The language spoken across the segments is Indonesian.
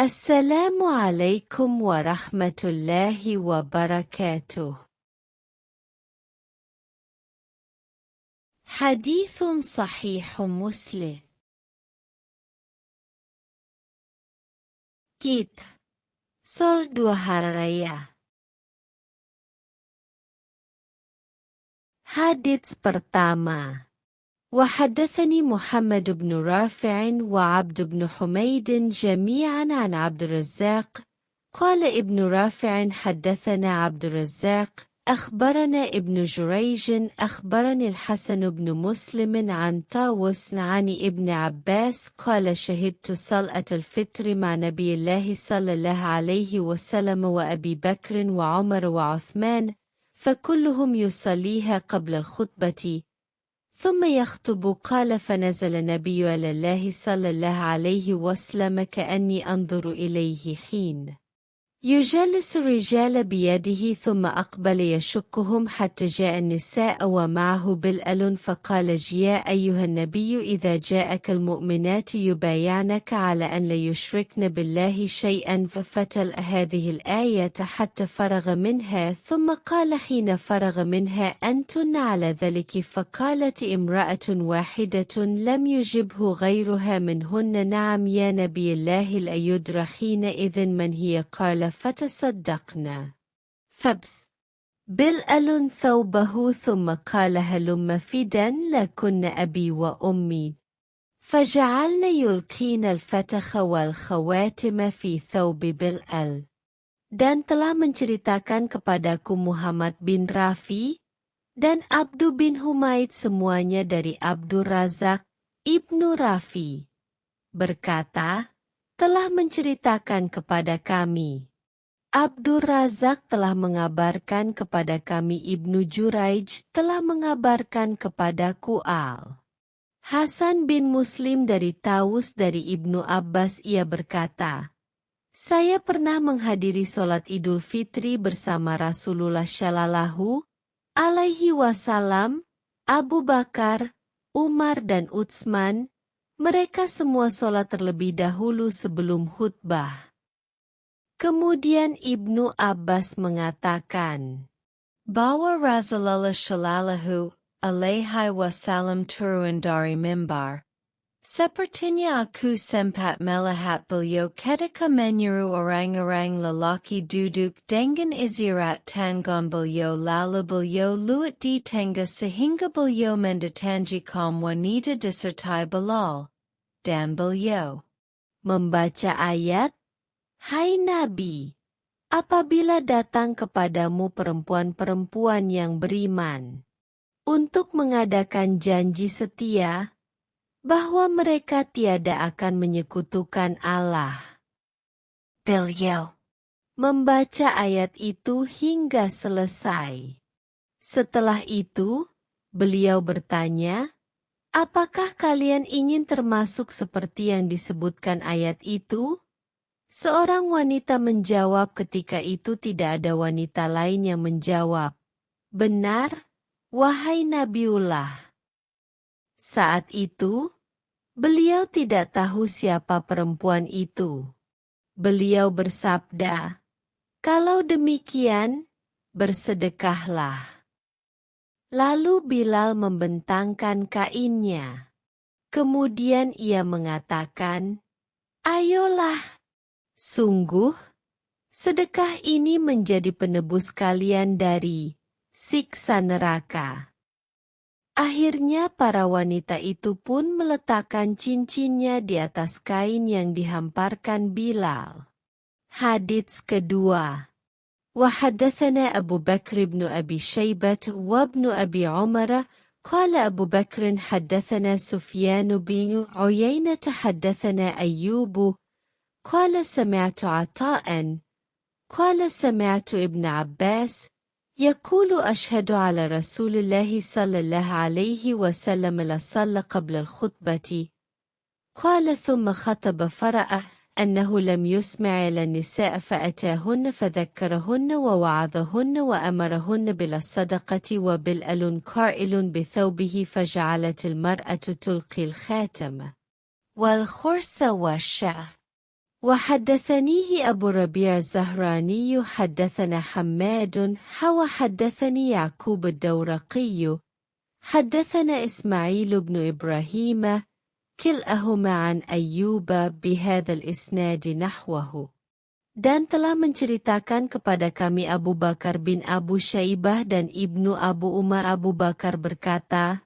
السلام عليكم ورحمة الله وبركاته. حديث صحيح مسلم. Kit. Sol 2 Hari Raya. Hadits pertama. وحدثني محمد بن رافع وعبد بن حميد جميعا عن عبد الرزاق قال ابن رافع حدثنا عبد الرزاق أخبرنا ابن جريج أخبرني الحسن بن مسلم عن طاووس عن ابن عباس قال شهدت صلاة الفطر مع نبي الله صلى الله عليه وسلم وأبي بكر وعمر وعثمان فكلهم يصليها قبل الخطبة ثم يخطب قال فنزل النبي على الله صلى الله عليه وسلم كأني أنظر إليه حين يجلس الرجال بيده ثم أقبل يشكهم حتى جاء النساء ومعه بلال فقال يا أيها النبي إذا جاءك المؤمنات يبايعنك على أن لا يشركن بالله شيئا ففتل هذه الآية حتى فرغ منها ثم قال حين فرغ منها أنتن على ذلك فقالت امرأة واحدة لم يجبه غيرها منهن نعم يا نبي الله لا يدرى حينئذ من هي قال فتصدقنا فبث بلال ثوبه ثم قال هلم فدا لكن أبي وأمي فجعلن يلقين الفتخ والخواتم في ثوب بلال. Dan telah menceritakan kepadaku Muhammad bin Rafi dan Abdu bin Humaid semuanya dari Abdur Razak Ibnu Rafi berkata telah menceritakan kepada kami Abdur Razak telah mengabarkan kepada kami Ibnu Juraij telah mengabarkan kepadaku Hasan bin Muslim dari Taus dari Ibnu Abbas ia berkata, saya pernah menghadiri sholat Idul Fitri bersama Rasulullah Shallallahu Alaihi Wasallam, Abu Bakar, Umar dan Utsman, mereka semua sholat terlebih dahulu sebelum khutbah. Kemudian Ibnu Abbas mengatakan, bahwa Rasulullah Shallallahu Alaihi Wasallam turun dari mimbar. Sepertinya aku sempat melihat beliau ketika menyuruh orang-orang lelaki duduk dengan isyarat tangan beliau lalu beliau luat di tengah sehingga beliau mendatangi kaum wanita disertai Bilal. Dan beliau membaca ayat, Hai Nabi, apabila datang kepadamu perempuan-perempuan yang beriman, untuk mengadakan janji setia, bahwa mereka tiada akan menyekutukan Allah. Beliau membaca ayat itu hingga selesai. Setelah itu, beliau bertanya, apakah kalian ingin termasuk seperti yang disebutkan ayat itu? Seorang wanita menjawab ketika itu tidak ada wanita lain yang menjawab. Benar, wahai Nabiullah. Saat itu, beliau tidak tahu siapa perempuan itu. Beliau bersabda, kalau demikian, bersedekahlah. Lalu Bilal membentangkan kainnya. Kemudian ia mengatakan, ayolah. Sungguh, sedekah ini menjadi penebus kalian dari siksa neraka. Akhirnya para wanita itu pun meletakkan cincinnya di atas kain yang dihamparkan Bilal. Hadits kedua. وحدثنا أبو بكر بن أبي شيبة وابن أبي عمر قال أبو بكر حدثنا سفيان بن عيينة حدثنا أيوب قال سمعت عطاء قال سمعت ابن عباس يقول أشهد على رسول الله صلى الله عليه وسلم لصلى قبل الخطبة قال ثم خطب فرأى أنه لم يسمع إلى النساء فأتاهن فذكرهن ووعظهن وأمرهن بالصدقة وبلال قائل بثوبه فجعلت المرأة تلقي الخاتم والخرس والشعر وحدثنيه أبو ربيع الزهراني حدثنا حماد وحدثني يعقوب الدورقي حدثنا إسماعيل بن إبراهيم كلاهما عن أيوب بهذا الإسناد نحوه. Dan telah menceritakan kepada kami Abu Bakar bin Abu Syaibah dan Ibnu Abu Umar Abu Bakar berkata,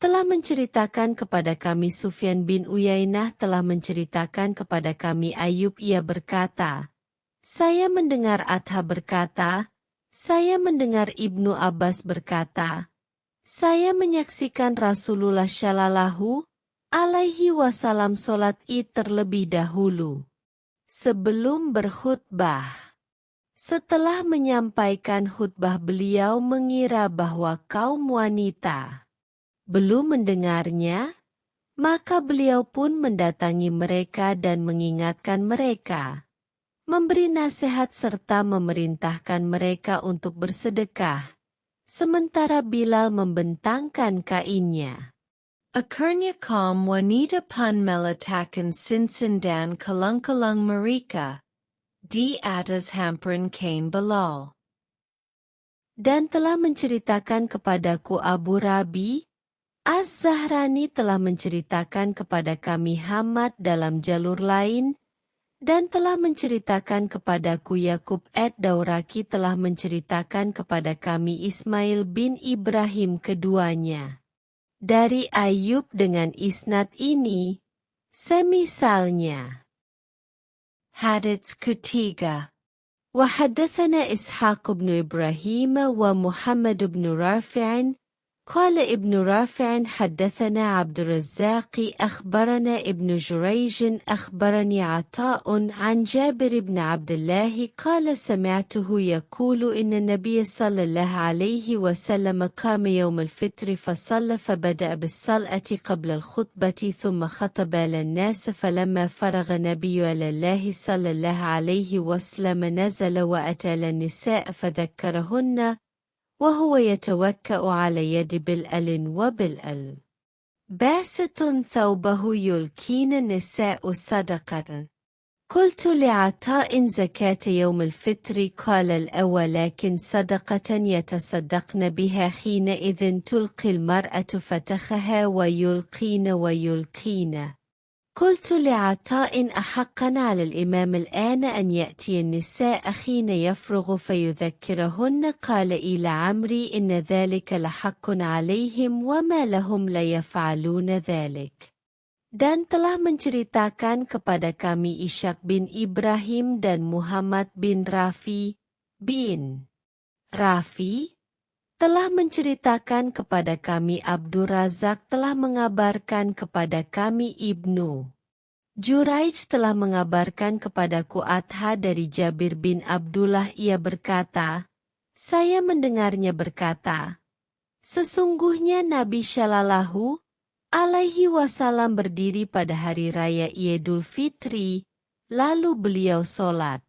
telah menceritakan kepada kami Sufyan bin Uyainah telah menceritakan kepada kami Ayub ia berkata, saya mendengar Atha berkata, saya mendengar Ibnu Abbas berkata, saya menyaksikan Rasulullah Shallallahu alaihi wasallam sholat Id terlebih dahulu. Sebelum berkhutbah. Setelah menyampaikan khutbah beliau mengira bahwa kaum wanita belum mendengarnya, maka beliau pun mendatangi mereka dan mengingatkan mereka, memberi nasihat serta memerintahkan mereka untuk bersedekah, sementara Bilal membentangkan kainnya. Akhirnya kaum wanita pun meletakkan cincin dan kalung-kalung mereka di atas hamparan kain Bilal. Dan telah menceritakan kepadaku Abu Rabi, Az-Zahrani telah menceritakan kepada kami Hamad dalam jalur lain, dan telah menceritakan kepadaku Yakub ad-Dauraki telah menceritakan kepada kami Ismail bin Ibrahim keduanya. Dari Ayub dengan isnad ini, semisalnya. Hadits ketiga. وحدثنا إسحاق بن إبراهيم ومحمد بن رافع قال ابن رافع حدثنا عبد الرزاق أخبرنا ابن جريج أخبرني عطاء عن جابر بن عبد الله قال سمعته يقول إن النبي صلى الله عليه وسلم قام يوم الفطر فصلى فبدأ بالصلاة قبل الخطبة ثم خطب للناس فلما فرغ نبي الله صلى الله عليه وسلم نزل وأتى للنساء فذكرهن وهو يتوكأ على يد بلال وبلال باسط ثوبه يلقين النساء صدقة. قلت لعطاء زكاة يوم الفطر قال الأول لكن صدقة يتصدقن بها حينئذ تلقي المرأة فتخها ويلقين. قلت لعطاء أحقا على الإمام الآن أن يأتي النساء حين يفرغ فيذكرهن قال إلى عمري إن ذلك لحق عليهم وما لهم لا يفعلون ذلك. Dan telah menceritakan kepada kami Ishaq bin Ibrahim dan Muhammad bin Rafi bin Rafi telah menceritakan kepada kami Abdur Razak telah mengabarkan kepada kami Ibnu Juraij telah mengabarkan kepadaku Atha dari Jabir bin Abdullah ia berkata, saya mendengarnya berkata, sesungguhnya Nabi Shallallahu alaihi wasallam berdiri pada hari raya Idul Fitri, lalu beliau sholat.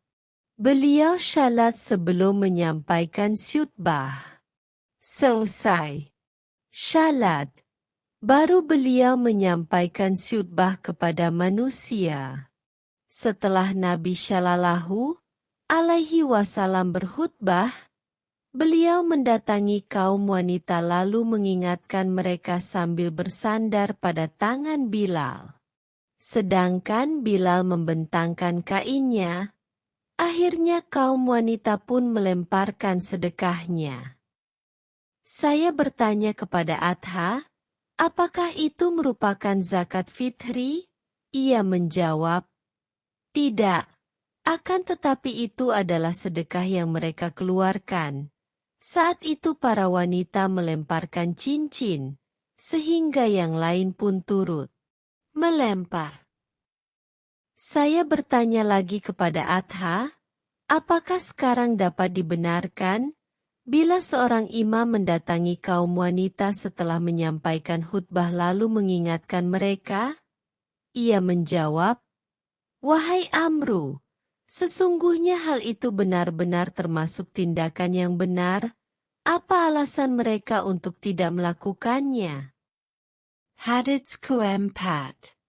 Beliau syalat sebelum menyampaikan syutbah. Selesai syalat, baru beliau menyampaikan syutbah kepada manusia. Setelah Nabi Shallallahu alaihi wasallam berkhutbah, beliau mendatangi kaum wanita lalu mengingatkan mereka sambil bersandar pada tangan Bilal. Sedangkan Bilal membentangkan kainnya, akhirnya kaum wanita pun melemparkan sedekahnya. Saya bertanya kepada Atha, apakah itu merupakan zakat fitri? Ia menjawab, tidak, akan tetapi itu adalah sedekah yang mereka keluarkan. Saat itu para wanita melemparkan cincin, sehingga yang lain pun turut melempar. Saya bertanya lagi kepada Atha, apakah sekarang dapat dibenarkan? Bila seorang imam mendatangi kaum wanita setelah menyampaikan khutbah lalu mengingatkan mereka, ia menjawab, wahai Amru, sesungguhnya hal itu benar-benar termasuk tindakan yang benar, apa alasan mereka untuk tidak melakukannya? Hadits keempat.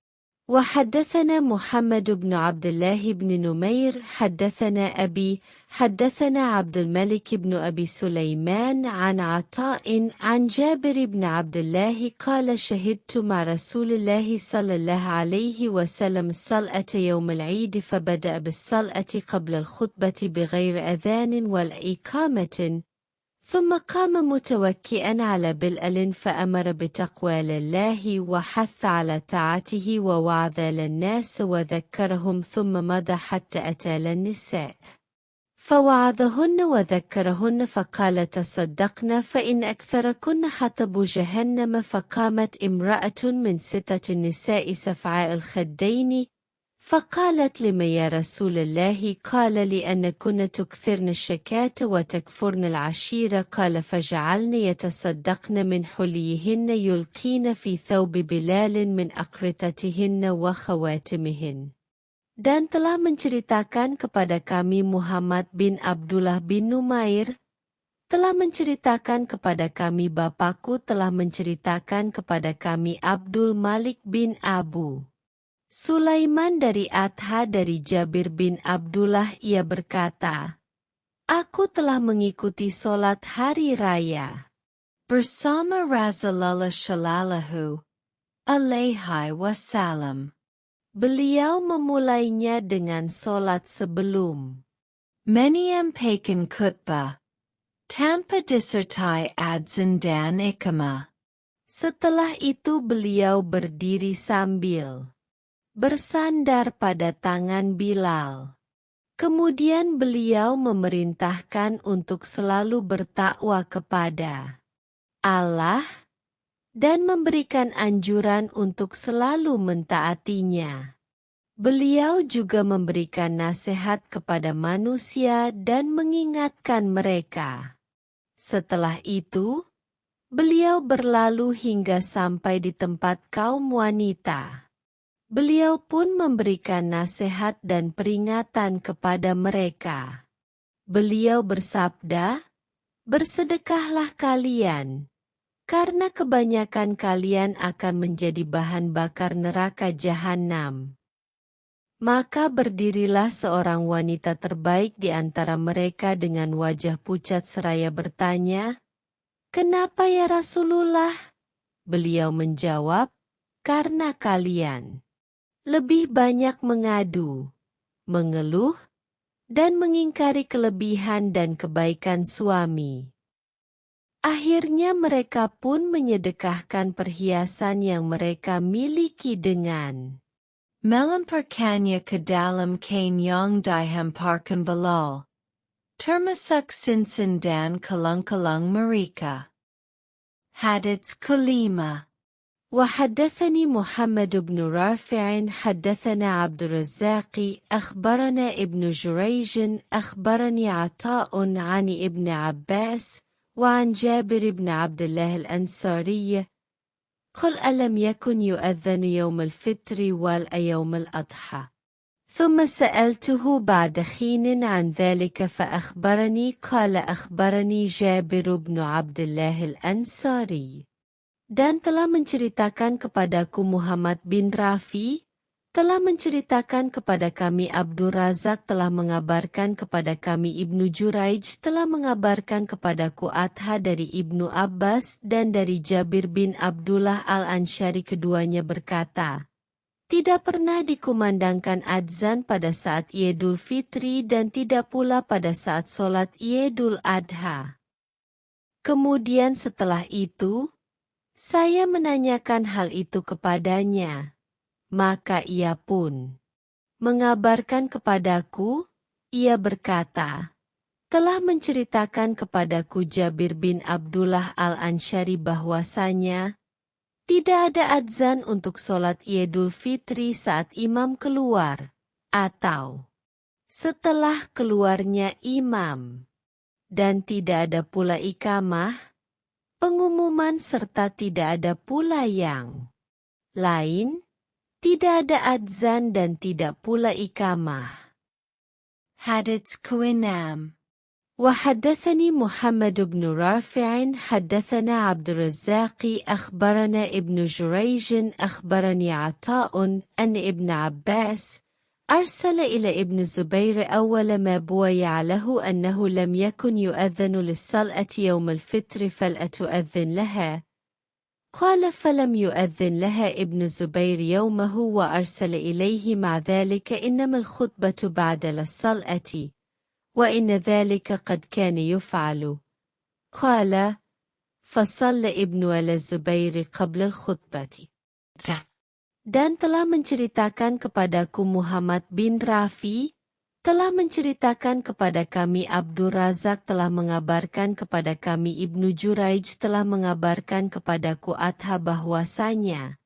وحدثنا محمد بن عبد الله بن نمير حدثنا أبي حدثنا عبد الملك بن أبي سليمان عن عطاء عن جابر بن عبد الله قال شهدت مع رسول الله صلى الله عليه وسلم الصلاة يوم العيد فبدأ بالصلاة قبل الخطبة بغير أذان ولا إقامة ثم قام متوكئا على بلال فأمر بتقوى الله وحث على طاعته ووعظ للناس وذكرهم ثم مضى حتى أتى النساء فوعظهن وذكرهن فقال تصدقن فإن أكثركن حطب جهنم فقامت امرأة من 6 نساء سفعاء الخدين فقالت لما يا رسول الله قال لأنكن تكثرن الشكاة وتكفرن العشيرة قال فجعلن يتصدقن من حليهن يلقين في ثوب بلال من أقرطتهن وخواتمهن. Dan telah menceritakan kepada kami Muhammad bin Abdullah bin Numair, telah menceritakan kepada kami bapakku telah menceritakan kepada kami Abdul Malik bin Abu Sulaiman dari Atha dari Jabir bin Abdullah ia berkata, aku telah mengikuti solat hari raya bersama Rasulullah Shallallahu Alaihi Wasallam. Beliau memulainya dengan solat sebelum menyampaikan khutbah tanpa disertai adzan dan iqamah. Setelah itu beliau berdiri sambil bersandar pada tangan Bilal. Kemudian beliau memerintahkan untuk selalu bertakwa kepada Allah dan memberikan anjuran untuk selalu mentaatinya. Beliau juga memberikan nasihat kepada manusia dan mengingatkan mereka. Setelah itu, beliau berlalu hingga sampai di tempat kaum wanita. Beliau pun memberikan nasihat dan peringatan kepada mereka. Beliau bersabda, bersedekahlah kalian, karena kebanyakan kalian akan menjadi bahan bakar neraka jahanam. Maka berdirilah seorang wanita terbaik di antara mereka dengan wajah pucat seraya bertanya, kenapa ya Rasulullah? Beliau menjawab, karena kalian lebih banyak mengadu, mengeluh, dan mengingkari kelebihan dan kebaikan suami. Akhirnya mereka pun menyedekahkan perhiasan yang mereka miliki dengan melemparkannya ke dalam kain yang dihamparkan Bilal, termasuk cincin dan kalung-kalung mereka. Hadits kelima. وحدثني محمد بن رافع حدثنا عبد الرزاق أخبرنا ابن جريج أخبرني عطاء عن ابن عباس وعن جابر بن عبد الله الأنصاري قل ألم يكن يؤذن يوم الفطر واليوم الأضحى ثم سألته بعد حين عن ذلك فأخبرني قال أخبرني جابر بن عبد الله الأنصاري. Dan telah menceritakan kepadaku Muhammad bin Rafi, telah menceritakan kepada kami Abdur Razak telah mengabarkan kepada kami Ibnu Juraij telah mengabarkan kepadaku Atha dari Ibnu Abbas dan dari Jabir bin Abdullah al-Ansyari keduanya berkata, tidak pernah dikumandangkan adzan pada saat Idul Fitri dan tidak pula pada saat solat Idul Adha. Kemudian setelah itu, saya menanyakan hal itu kepadanya, maka ia pun mengabarkan kepadaku, ia berkata, telah menceritakan kepadaku Jabir bin Abdullah al-Ansyari bahwasanya, tidak ada adzan untuk solat Idul Fitri saat imam keluar, atau setelah keluarnya imam, dan tidak ada pula iqamah, pengumuman serta tidak ada pula yang lain, tidak ada adzan dan tidak pula iqamah. Hadits ke-6. وحدثني محمد بن رافع حدثنا عبد الرزاق أخبرنا ابن جريج أخبرني عطاء أن ابن عباس أرسل إلى ابن الزبير أول ما بويع له أنه لم يكن يؤذن للصلاة يوم الفطر فلا تؤذن لها. قال فلم يؤذن لها ابن الزبير يومه وأرسل إليه مع ذلك إنما الخطبة بعد الصلاة وإن ذلك قد كان يفعل. قال فصلى ابن الزبير قبل الخطبة. Dan telah menceritakan kepadaku Muhammad bin Rafi, telah menceritakan kepada kami Abdur Razak telah mengabarkan kepada kami Ibnu Juraij telah mengabarkan kepadaku Atha bahwasanya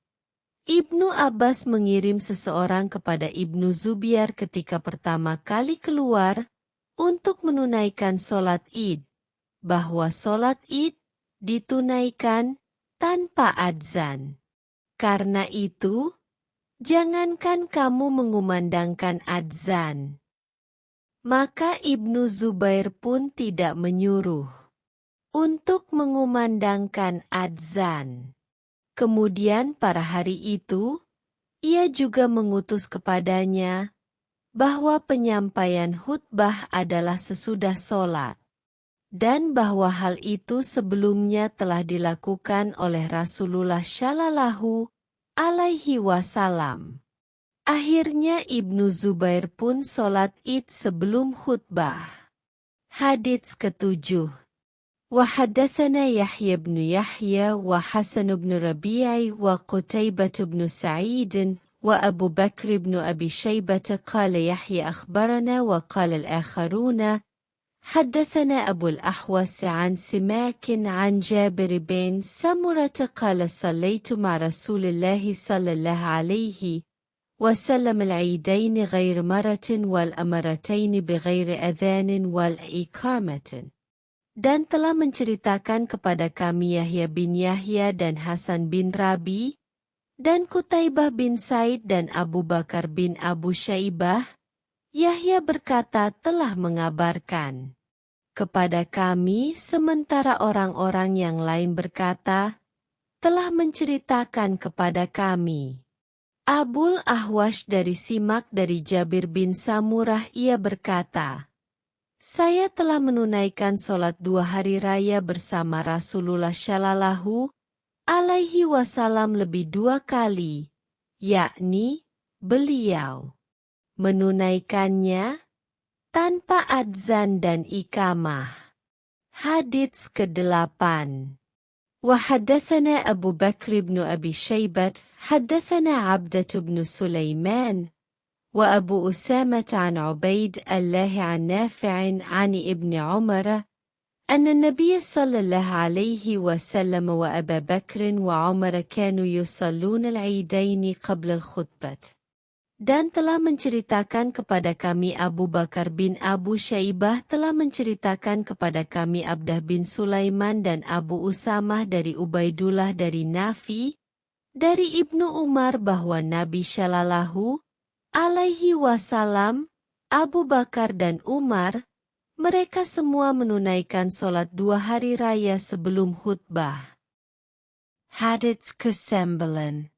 Ibnu Abbas mengirim seseorang kepada Ibnu Zubair ketika pertama kali keluar untuk menunaikan sholat Id, bahwa sholat Id ditunaikan tanpa adzan. Karena itu, jangankan kamu mengumandangkan adzan. Maka Ibnu Zubair pun tidak menyuruh untuk mengumandangkan adzan. Kemudian pada hari itu, ia juga mengutus kepadanya bahwa penyampaian khutbah adalah sesudah sholat, dan bahwa hal itu sebelumnya telah dilakukan oleh Rasulullah Shallallahu Alaihi Wasallam. Akhirnya Ibnu Zubair pun sholat Id sebelum khutbah. Hadits ke-7. Wa haddatsana Yahya bin Yahya wa Hasan bin Rabi'i wa Qutaibah bin Sa'id wa Abu Bakr bin Abi Shaybah qala Yahya akhbarana wa qala al-akharuna حدثنا أبو الأحوص عن سماك عن جابر بن سمرة قال صليت مع رسول الله صلى الله عليه وسلم العيدين غير مرة والأمرتين بغير أذان والإقامة. Dan telah menceritakan kepada kami Yahya bin Yahya dan Hasan bin Rabi dan Qutaibah bin Said dan Abu Bakar bin Abu Syaibah. Yahya berkata telah mengabarkan kepada kami sementara orang-orang yang lain berkata telah menceritakan kepada kami. Abul Ahwash dari Simak dari Jabir bin Samurah ia berkata, saya telah menunaikan sholat 2 hari raya bersama Rasulullah Shallallahu Alaihi Wasallam lebih 2 kali, yakni beliau menunaikannya tanpa adzan dan iqamah. Hadits ke-8. Wa haddatsana Abu Bakr bin Abi Shaybah, haddatsana Abdah bin Sulaiman, wa Abu Usamah an Ubaid Allah an Nafi' an Ibn Umar, anna Nabiy sallallahu alaihi wasallam wa Abu Bakr wa Umar kanu yusalluna al-Eidain qabla al-khutbah. Dan telah menceritakan kepada kami Abu Bakar bin Abu Syaibah telah menceritakan kepada kami Abdah bin Sulaiman dan Abu Usamah dari Ubaidullah dari Nafi, dari Ibnu Umar bahwa Nabi Shallallahu Alaihi Wasallam, Abu Bakar dan Umar, mereka semua menunaikan sholat 2 hari raya sebelum khutbah. Hadits ke-9.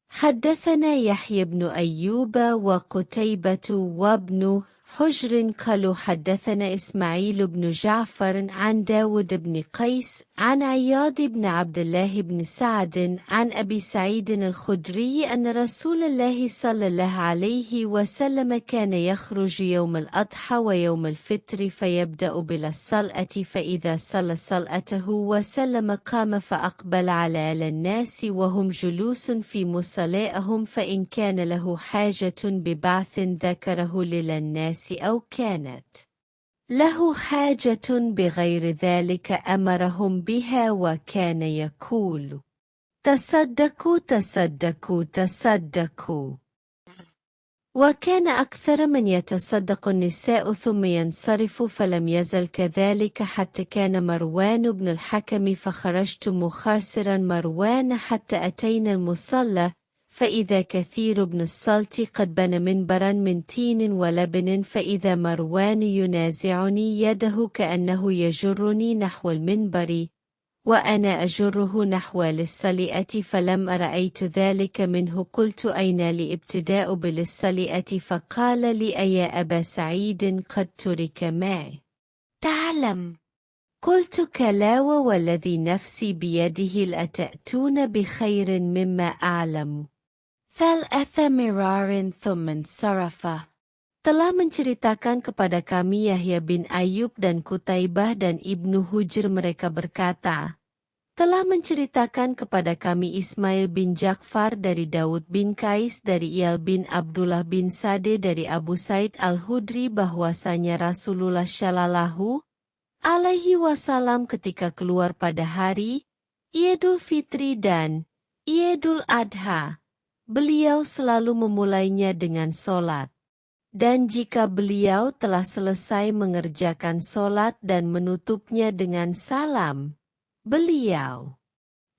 حدثنا يحيى بن أيوب وقتيبة وابن حجر قالوا حدثنا إسماعيل بن جعفر عن داود بن قيس عن عياض بن عبد الله بن سعد عن أبي سعيد الخدري أن رسول الله صلى الله عليه وسلم كان يخرج يوم الأضحى ويوم الفطر فيبدأ بالصلاة فإذا صلى صلاته وسلم قام فأقبل على الناس وهم جلوس في مصلائهم فإن كان له حاجة ببعث ذكره للناس أو كانت له حاجة بغير ذلك أمرهم بها وكان يقول تصدقوا تصدقوا تصدقوا. وكان أكثر من يتصدق النساء ثم ينصرف فلم يزل كذلك حتى كان مروان بن الحكم فخرجت مخاسرا مروان حتى أتينا المصلى فإذا كثير بن السلط قد بنى منبرا من تين ولبن فإذا مروان ينازعني يده كأنه يجرني نحو المنبر وأنا أجره نحو للسلئة فلم رأيت ذلك منه قلت أين الابتداء بالسلئة فقال لي أيا أبا سعيد قد ترك معي تعلم قلت كلا والذي نفسي بيده لأتأتون بخير مما أعلم ثلاث مرار ثم انصرف. Telah menceritakan kepada kami Yahya bin Ayub dan Kutaibah dan Ibnu Hujr mereka berkata, telah menceritakan kepada kami Ismail bin Ja'far dari Daud bin Qais dari Iyal bin Abdullah bin Sade dari Abu Said al-Hudri bahwasanya Rasulullah Shallallahu alaihi wasallam ketika keluar pada hari Idul Fitri dan Idul Adha, beliau selalu memulainya dengan sholat. Dan jika beliau telah selesai mengerjakan sholat dan menutupnya dengan salam, beliau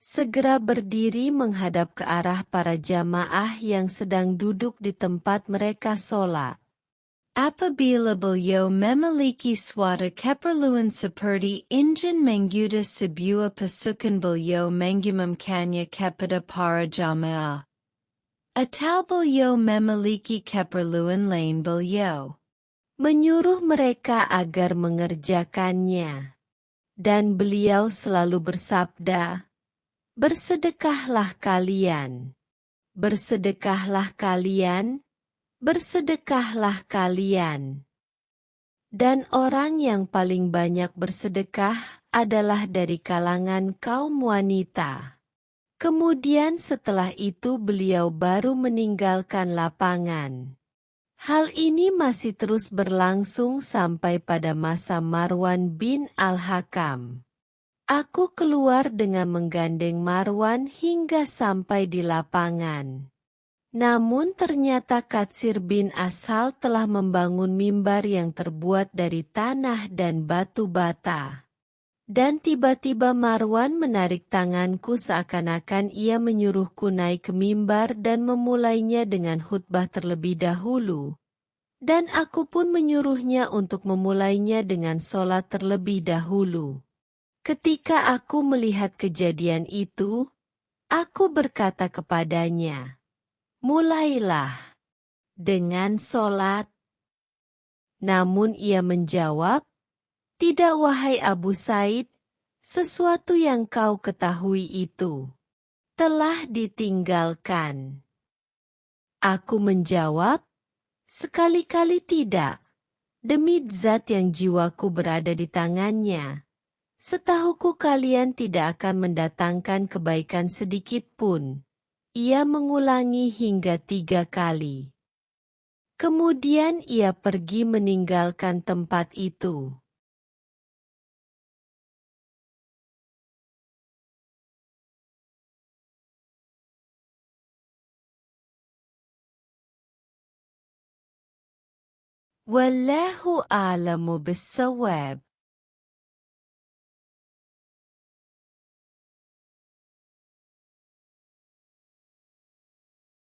segera berdiri menghadap ke arah para jamaah yang sedang duduk di tempat mereka sholat. Apabila beliau memiliki suatu keperluan seperti ingin menggoda sebuah pasukan beliau mengumumkannya kepada para jamaah. Atau beliau memiliki keperluan lain beliau menyuruh mereka agar mengerjakannya. Dan beliau selalu bersabda, bersedekahlah kalian, bersedekahlah kalian, bersedekahlah kalian. Dan orang yang paling banyak bersedekah adalah dari kalangan kaum wanita. Kemudian setelah itu beliau baru meninggalkan lapangan. Hal ini masih terus berlangsung sampai pada masa Marwan bin Al-Hakam. Aku keluar dengan menggandeng Marwan hingga sampai di lapangan. Namun ternyata Katsir bin Ashal telah membangun mimbar yang terbuat dari tanah dan batu bata. Dan tiba-tiba Marwan menarik tanganku seakan-akan ia menyuruhku naik ke mimbar dan memulainya dengan khutbah terlebih dahulu. Dan aku pun menyuruhnya untuk memulainya dengan sholat terlebih dahulu. Ketika aku melihat kejadian itu, aku berkata kepadanya, mulailah dengan sholat. Namun ia menjawab, tidak wahai Abu Said, sesuatu yang kau ketahui itu telah ditinggalkan. Aku menjawab, sekali-kali tidak, demi zat yang jiwaku berada di tangannya. Setahuku kalian tidak akan mendatangkan kebaikan sedikit pun. Ia mengulangi hingga 3 kali. Kemudian ia pergi meninggalkan tempat itu. Wallahu a'lamu bis-shawab.